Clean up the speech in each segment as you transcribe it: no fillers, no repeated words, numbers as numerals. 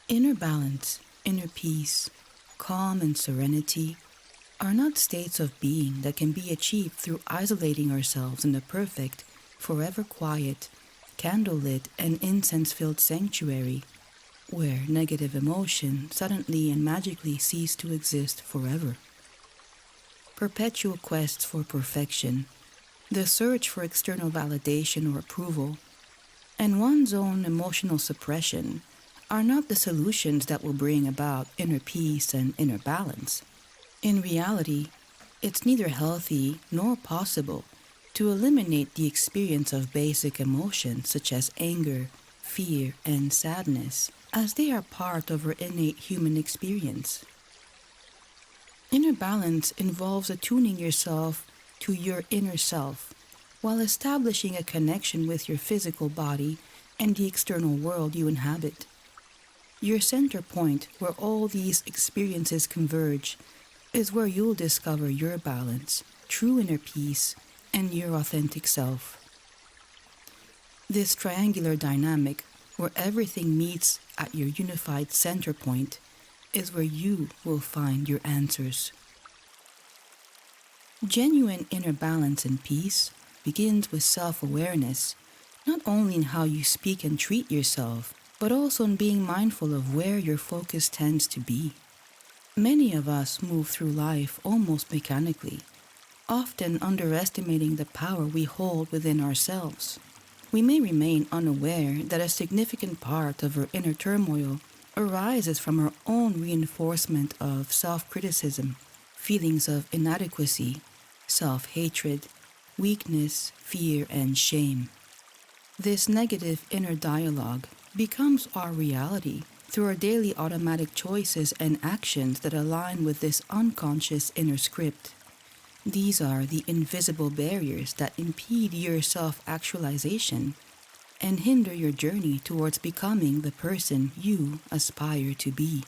Inner balance, inner peace, calm and serenity are not states of being that can be achieved through isolating ourselves in a perfect, forever quiet, candlelit and incense-filled sanctuary where negative emotion suddenly and magically cease to exist forever. Perpetual quests for perfection, the search for external validation or approval, and one's own emotional suppression are not the solutions that will bring about inner peace and inner balance. In reality, it's neither healthy nor possible to eliminate the experience of basic emotions such as anger, fear, and sadness, as they are part of our innate human experience. Inner balance involves attuning yourself to your inner self while establishing a connection with your physical body and the external world you inhabit. Your center point, where all these experiences converge, is where you'll discover your balance, true inner peace, and your authentic self. This triangular dynamic, where everything meets at your unified center point, is where you will find your answers. Genuine inner balance and peace begins with self-awareness, not only in how you speak and treat yourself, but also in being mindful of where your focus tends to be. Many of us move through life almost mechanically, often underestimating the power we hold within ourselves. We may remain unaware that a significant part of our inner turmoil arises from our own reinforcement of self-criticism, feelings of inadequacy, self-hatred, weakness, fear, and shame. This negative inner dialogue becomes our reality through our daily automatic choices and actions that align with this unconscious inner script. These are the invisible barriers that impede your self-actualization and hinder your journey towards becoming the person you aspire to be.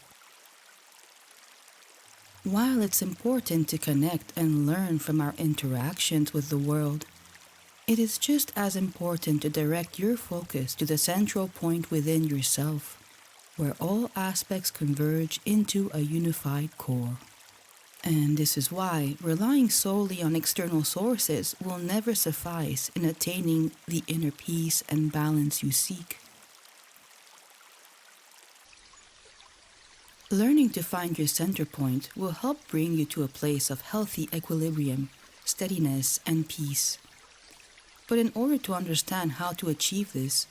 While it's important to connect and learn from our interactions with the world, it is just as important to direct your focus to the central point within yourself, where all aspects converge into a unified core. And this is why relying solely on external sources will never suffice in attaining the inner peace and balance you seek. Learning to find your center point will help bring you to a place of healthy equilibrium, steadiness, and peace. But in order to understand how to achieve this,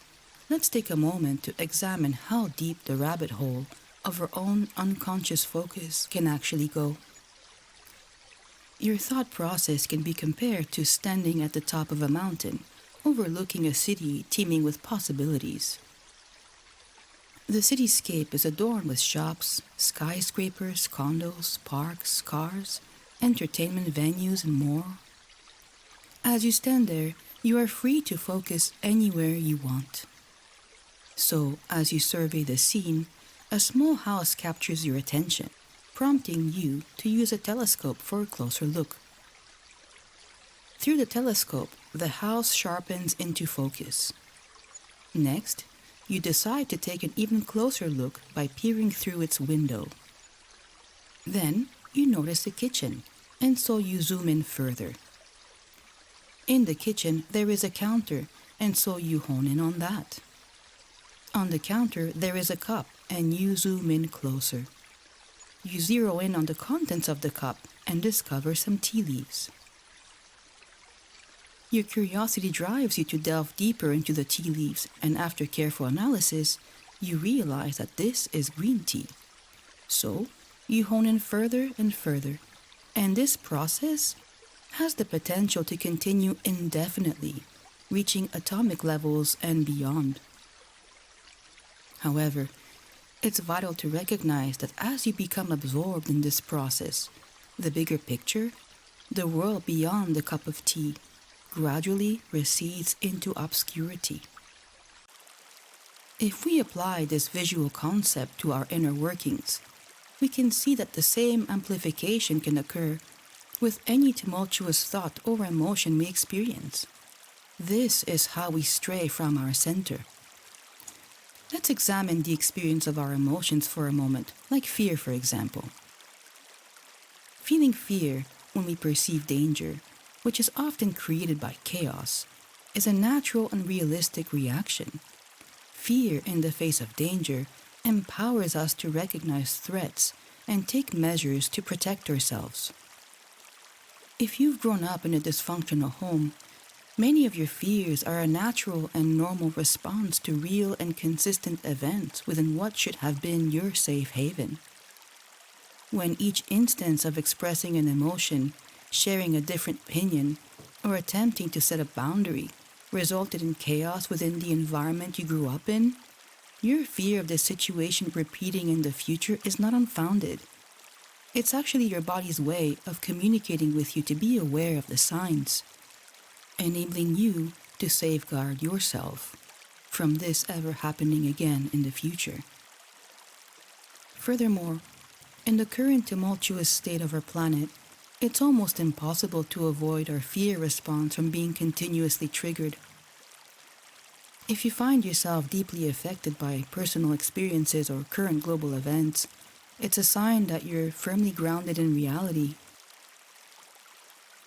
let's take a moment to examine how deep the rabbit hole of our own unconscious focus can actually go. Your thought process can be compared to standing at the top of a mountain, overlooking a city teeming with possibilities. The cityscape is adorned with shops, skyscrapers, condos, parks, cars, entertainment venues, and more. As you stand there, you are free to focus anywhere you want. So, as you survey the scene, a small house captures your attention, prompting you to use a telescope for a closer look. Through the telescope, the house sharpens into focus. Next, you decide to take an even closer look by peering through its window. Then, you notice the kitchen, and so you zoom in further. In the kitchen, there is a counter, and so you hone in on that. On the counter, there is a cup, and you zoom in closer. You zero in on the contents of the cup and discover some tea leaves. Your curiosity drives you to delve deeper into the tea leaves, and after careful analysis, you realize that this is green tea. So, you hone in further and further, and this process has the potential to continue indefinitely, reaching atomic levels and beyond. However, it's vital to recognize that as you become absorbed in this process, the bigger picture, the world beyond the cup of tea, gradually recedes into obscurity. If we apply this visual concept to our inner workings, we can see that the same amplification can occur with any tumultuous thought or emotion we experience. This is how we stray from our center. Let's examine the experience of our emotions for a moment, like fear, for example. Feeling fear when we perceive danger, which is often created by chaos, is a natural and realistic reaction. Fear in the face of danger empowers us to recognize threats and take measures to protect ourselves. If you've grown up in a dysfunctional home, many of your fears are a natural and normal response to real and consistent events within what should have been your safe haven. When each instance of expressing an emotion, sharing a different opinion, or attempting to set a boundary resulted in chaos within the environment you grew up in, your fear of the situation repeating in the future is not unfounded. It's actually your body's way of communicating with you to be aware of the signs, enabling you to safeguard yourself from this ever happening again in the future. Furthermore, in the current tumultuous state of our planet, it's almost impossible to avoid our fear response from being continuously triggered. If you find yourself deeply affected by personal experiences or current global events, it's a sign that you're firmly grounded in reality.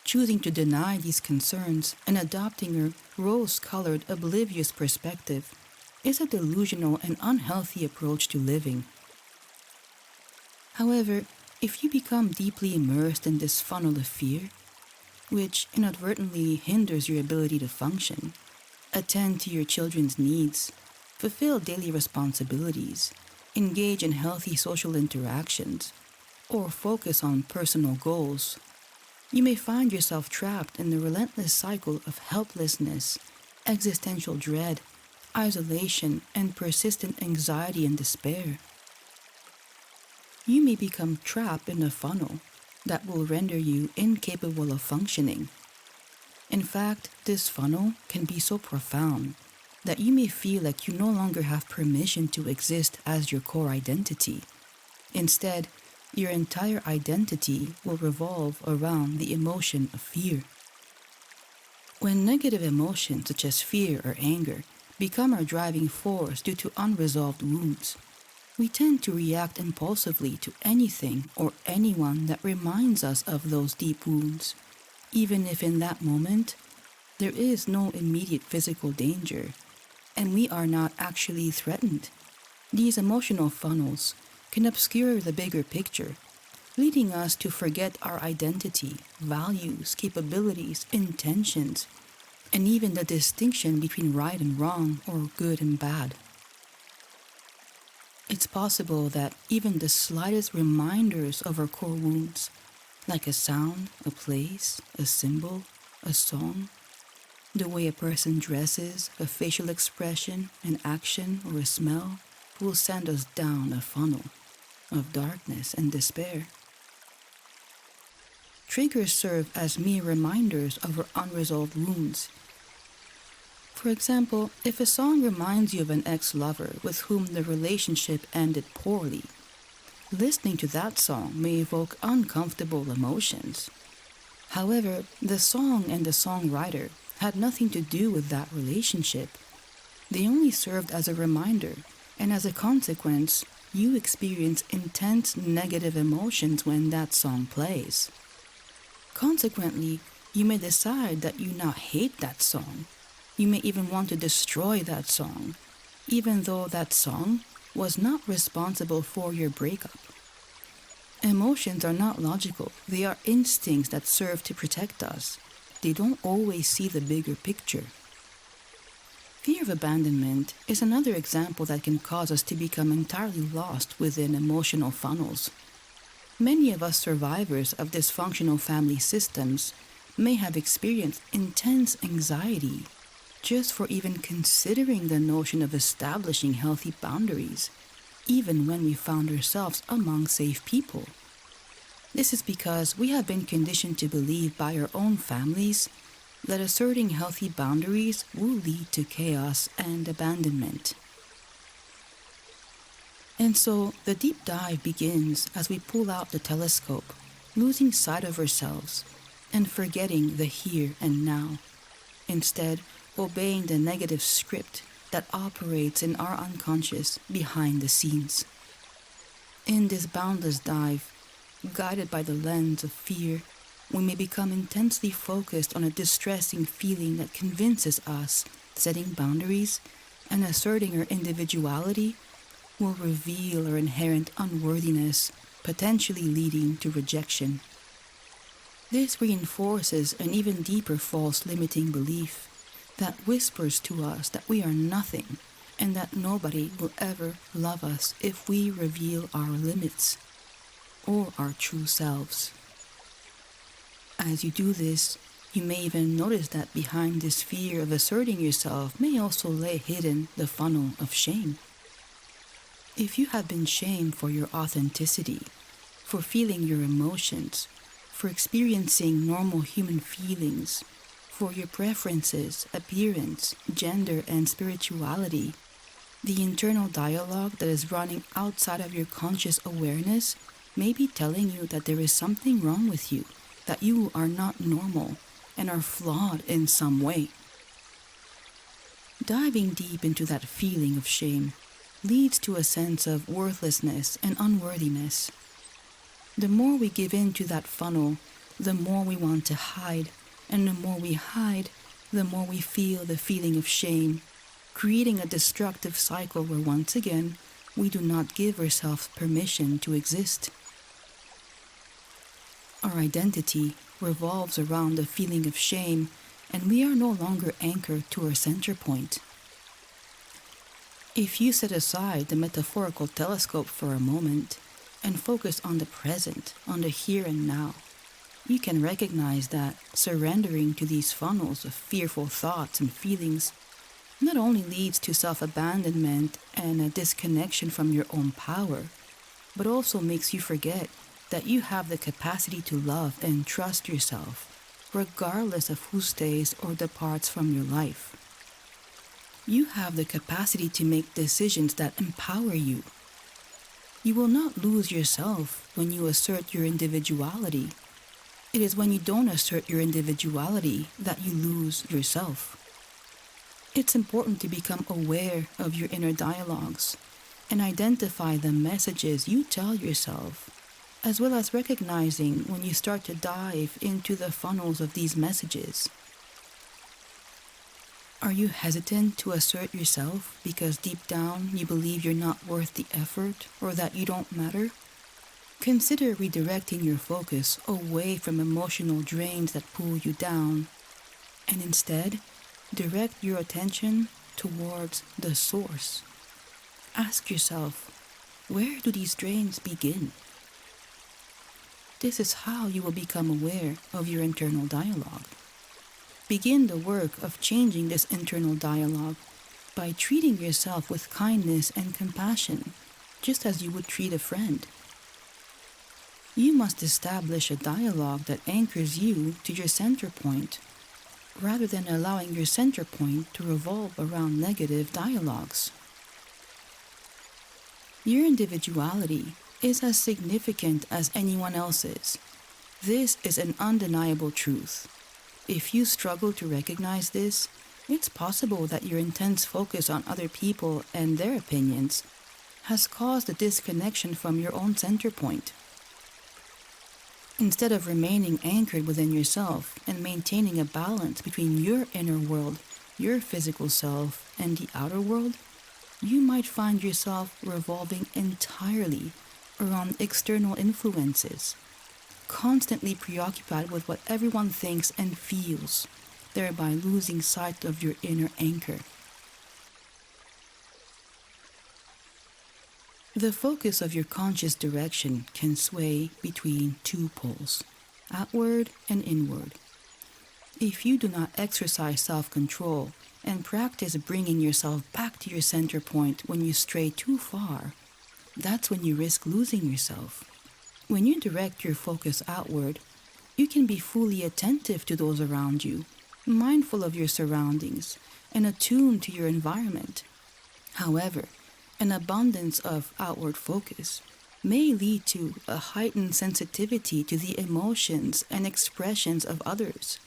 Choosing to deny these concerns and adopting a rose-colored, oblivious perspective is a delusional and unhealthy approach to living. However, if you become deeply immersed in this funnel of fear, which inadvertently hinders your ability to function, attend to your children's needs, fulfill daily responsibilities, engage in healthy social interactions, or focus on personal goals, you may find yourself trapped in the relentless cycle of helplessness, existential dread, isolation, and persistent anxiety and despair. You may become trapped in a funnel that will render you incapable of functioning. In fact, this funnel can be so profound that you may feel like you no longer have permission to exist as your core identity. Instead, your entire identity will revolve around the emotion of fear. When negative emotions such as fear or anger become our driving force due to unresolved wounds, we tend to react impulsively to anything or anyone that reminds us of those deep wounds, even if in that moment there is no immediate physical danger and we are not actually threatened. These emotional funnels can obscure the bigger picture, leading us to forget our identity, values, capabilities, intentions, and even the distinction between right and wrong or good and bad. It's possible that even the slightest reminders of our core wounds, like a sound, a place, a symbol, a song, the way a person dresses, a facial expression, an action, or a smell, will send us down a funnel of darkness and despair. Triggers serve as mere reminders of our unresolved wounds. For example, if a song reminds you of an ex-lover with whom the relationship ended poorly, listening to that song may evoke uncomfortable emotions. However, the song and the songwriter had nothing to do with that relationship. They only served as a reminder, and as a consequence, you experience intense negative emotions when that song plays. Consequently, you may decide that you now hate that song. You may even want to destroy that song, even though that song was not responsible for your breakup. Emotions are not logical. They are instincts that serve to protect us. They don't always see the bigger picture. Fear of abandonment is another example that can cause us to become entirely lost within emotional funnels. Many of us survivors of dysfunctional family systems may have experienced intense anxiety just for even considering the notion of establishing healthy boundaries, even when we found ourselves among safe people. This is because we have been conditioned to believe by our own families that asserting healthy boundaries will lead to chaos and abandonment. And so the deep dive begins as we pull out the telescope, losing sight of ourselves and forgetting the here and now. Instead, obeying the negative script that operates in our unconscious behind the scenes. In this boundless dive, guided by the lens of fear, we may become intensely focused on a distressing feeling that convinces us setting boundaries and asserting our individuality will reveal our inherent unworthiness, potentially leading to rejection. This reinforces an even deeper false limiting belief that whispers to us that we are nothing and that nobody will ever love us if we reveal our limits or our true selves. As you do this, you may even notice that behind this fear of asserting yourself may also lay hidden the funnel of shame. If you have been shamed for your authenticity, for feeling your emotions, for experiencing normal human feelings, for your preferences, appearance, gender, and spirituality, the internal dialogue that is running outside of your conscious awareness may be telling you that there is something wrong with you, that you are not normal and are flawed in some way. Diving deep into that feeling of shame leads to a sense of worthlessness and unworthiness. The more we give in to that funnel, the more we want to hide, and the more we hide, the more we feel the feeling of shame, creating a destructive cycle where once again, we do not give ourselves permission to exist. Our identity revolves around the feeling of shame, and we are no longer anchored to our center point. If you set aside the metaphorical telescope for a moment and focus on the present, on the here and now, you can recognize that surrendering to these funnels of fearful thoughts and feelings not only leads to self-abandonment and a disconnection from your own power, but also makes you forget that you have the capacity to love and trust yourself, regardless of who stays or departs from your life. You have the capacity to make decisions that empower you. You will not lose yourself when you assert your individuality. It is when you don't assert your individuality that you lose yourself. It's important to become aware of your inner dialogues and identify the messages you tell yourself, as well as recognizing when you start to dive into the funnels of these messages. Are you hesitant to assert yourself because deep down you believe you're not worth the effort or that you don't matter? Consider redirecting your focus away from emotional drains that pull you down, and instead, direct your attention towards the source. Ask yourself, where do these drains begin? This is how you will become aware of your internal dialogue. Begin the work of changing this internal dialogue by treating yourself with kindness and compassion, just as you would treat a friend. You must establish a dialogue that anchors you to your center point, rather than allowing your center point to revolve around negative dialogues. Your individuality is as significant as anyone else's. This is an undeniable truth. If you struggle to recognize this, it's possible that your intense focus on other people and their opinions has caused a disconnection from your own center point. Instead of remaining anchored within yourself and maintaining a balance between your inner world, your physical self, and the outer world, you might find yourself revolving entirely around external influences, constantly preoccupied with what everyone thinks and feels, thereby losing sight of your inner anchor. The focus of your conscious direction can sway between two poles, outward and inward. If you do not exercise self-control and practice bringing yourself back to your center point when you stray too far, that's when you risk losing yourself. When you direct your focus outward, you can be fully attentive to those around you, mindful of your surroundings, and attuned to your environment. However, an abundance of outward focus may lead to a heightened sensitivity to the emotions and expressions of others,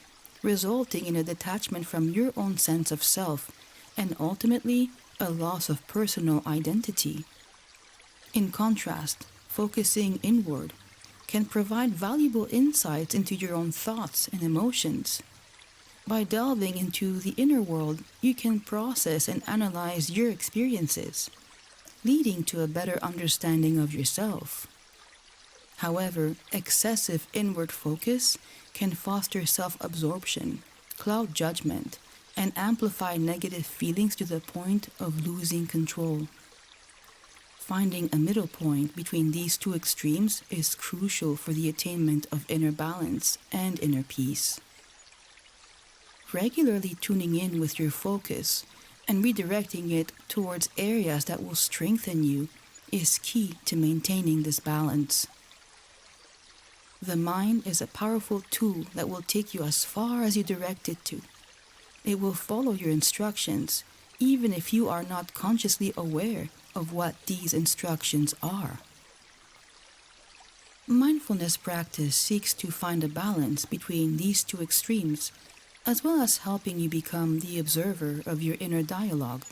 resulting in a detachment from your own sense of self and ultimately a loss of personal identity. In contrast, focusing inward can provide valuable insights into your own thoughts and emotions. By delving into the inner world, you can process and analyze your experiences, leading to a better understanding of yourself. However, excessive inward focus can foster self-absorption, cloud judgment, and amplify negative feelings to the point of losing control. Finding a middle point between these two extremes is crucial for the attainment of inner balance and inner peace. Regularly tuning in with your focus and redirecting it towards areas that will strengthen you is key to maintaining this balance. The mind is a powerful tool that will take you as far as you direct it to. It will follow your instructions, even if you are not consciously aware of what these instructions are. Mindfulness practice seeks to find a balance between these two extremes, as well as helping you become the observer of your inner dialogue.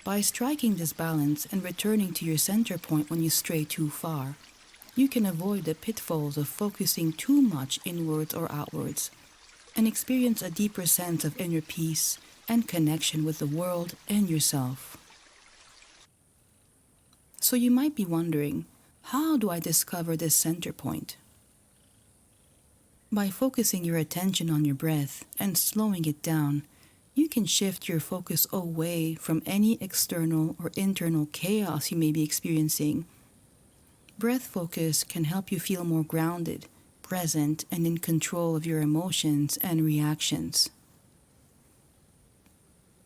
By striking this balance and returning to your center point when you stray too far, you can avoid the pitfalls of focusing too much inwards or outwards, and experience a deeper sense of inner peace and connection with the world and yourself. So you might be wondering, how do I discover this center point? By focusing your attention on your breath and slowing it down, you can shift your focus away from any external or internal chaos you may be experiencing. Breath focus can help you feel more grounded, present, and in control of your emotions and reactions.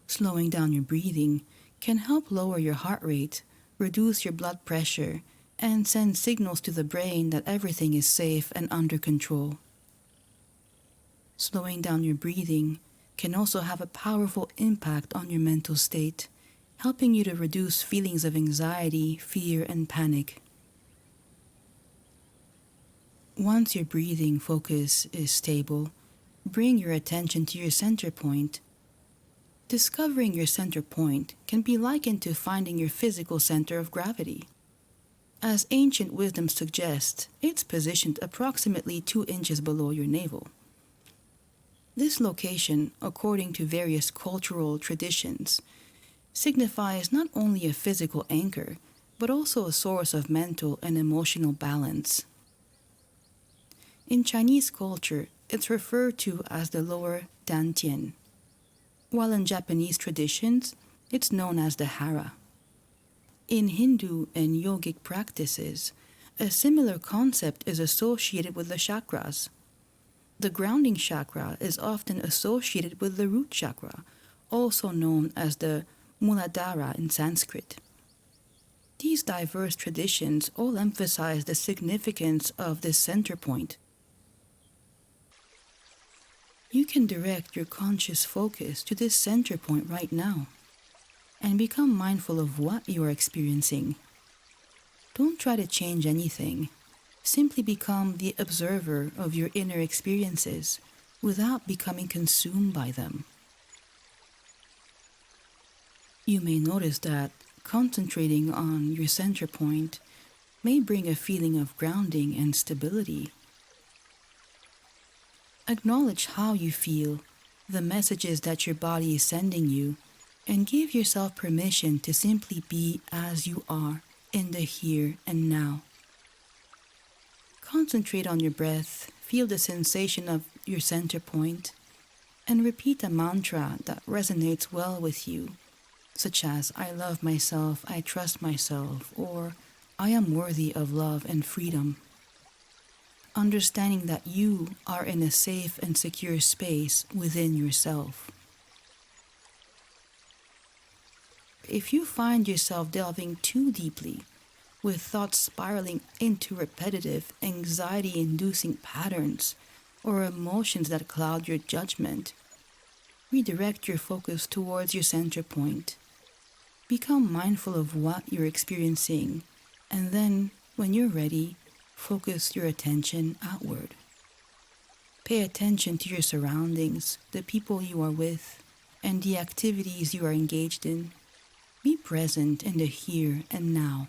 Slowing down your breathing can help lower your heart rate, reduce your blood pressure, and send signals to the brain that everything is safe and under control. Slowing down your breathing can also have a powerful impact on your mental state, helping you to reduce feelings of anxiety, fear, and panic. Once your breathing focus is stable, bring your attention to your center point. Discovering your center point can be likened to finding your physical center of gravity. As ancient wisdom suggests, it's positioned approximately 2 inches below your navel. This location, according to various cultural traditions, signifies not only a physical anchor, but also a source of mental and emotional balance. In Chinese culture, it's referred to as the lower dantian, while in Japanese traditions, it's known as the hara. In Hindu and yogic practices, a similar concept is associated with the chakras. The grounding chakra is often associated with the root chakra, also known as the Muladhara in Sanskrit. These diverse traditions all emphasize the significance of this center point. You can direct your conscious focus to this center point right now and become mindful of what you are experiencing. Don't try to change anything. Simply become the observer of your inner experiences without becoming consumed by them. You may notice that concentrating on your center point may bring a feeling of grounding and stability. Acknowledge how you feel, the messages that your body is sending you, and give yourself permission to simply be as you are in the here and now. Concentrate on your breath, feel the sensation of your center point, and repeat a mantra that resonates well with you, such as I love myself, I trust myself, or I am worthy of love and freedom. Understanding that you are in a safe and secure space within yourself. If you find yourself delving too deeply, with thoughts spiraling into repetitive, anxiety-inducing patterns, or emotions that cloud your judgment, redirect your focus towards your center point. Become mindful of what you're experiencing, and then, when you're ready, focus your attention outward. Pay attention to your surroundings, the people you are with, and the activities you are engaged in. Be present in the here and now.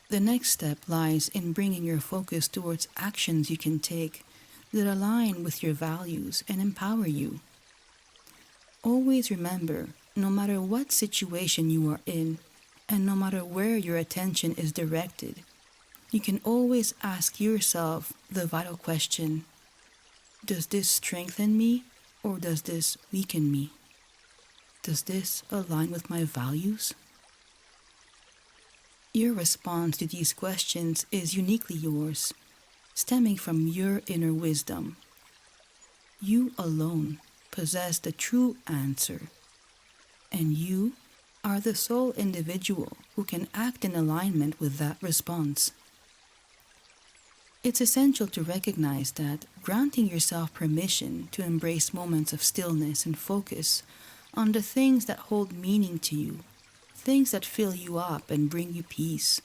The next step lies in bringing your focus towards actions you can take that align with your values and empower you. Always remember, no matter what situation you are in, and no matter where your attention is directed, you can always ask yourself the vital question: does this strengthen me or does this weaken me? Does this align with my values? Your response to these questions is uniquely yours, stemming from your inner wisdom. You alone possess the true answer, and you are the sole individual who can act in alignment with that response. It's essential to recognize that granting yourself permission to embrace moments of stillness and focus on the things that hold meaning to you, things that fill you up and bring you peace,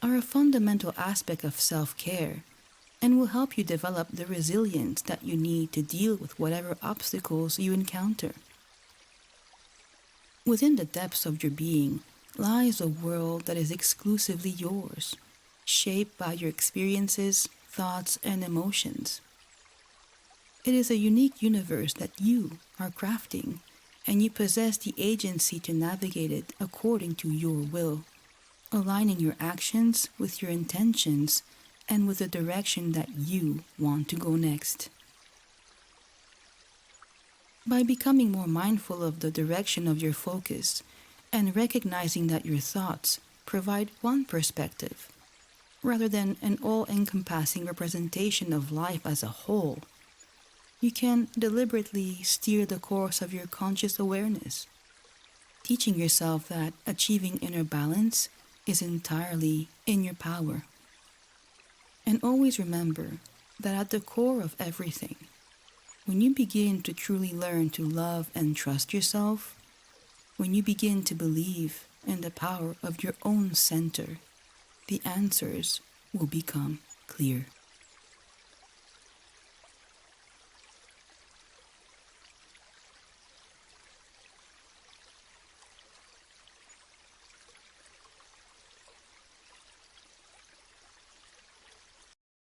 are a fundamental aspect of self-care and will help you develop the resilience that you need to deal with whatever obstacles you encounter. Within the depths of your being lies a world that is exclusively yours, shaped by your experiences, thoughts, and emotions. It is a unique universe that you are crafting, and you possess the agency to navigate it according to your will, aligning your actions with your intentions and with the direction that you want to go next. By becoming more mindful of the direction of your focus and recognizing that your thoughts provide one perspective, rather than an all-encompassing representation of life as a whole, you can deliberately steer the course of your conscious awareness, teaching yourself that achieving inner balance is entirely in your power. And always remember that at the core of everything, when you begin to truly learn to love and trust yourself, when you begin to believe in the power of your own center, the answers will become clear.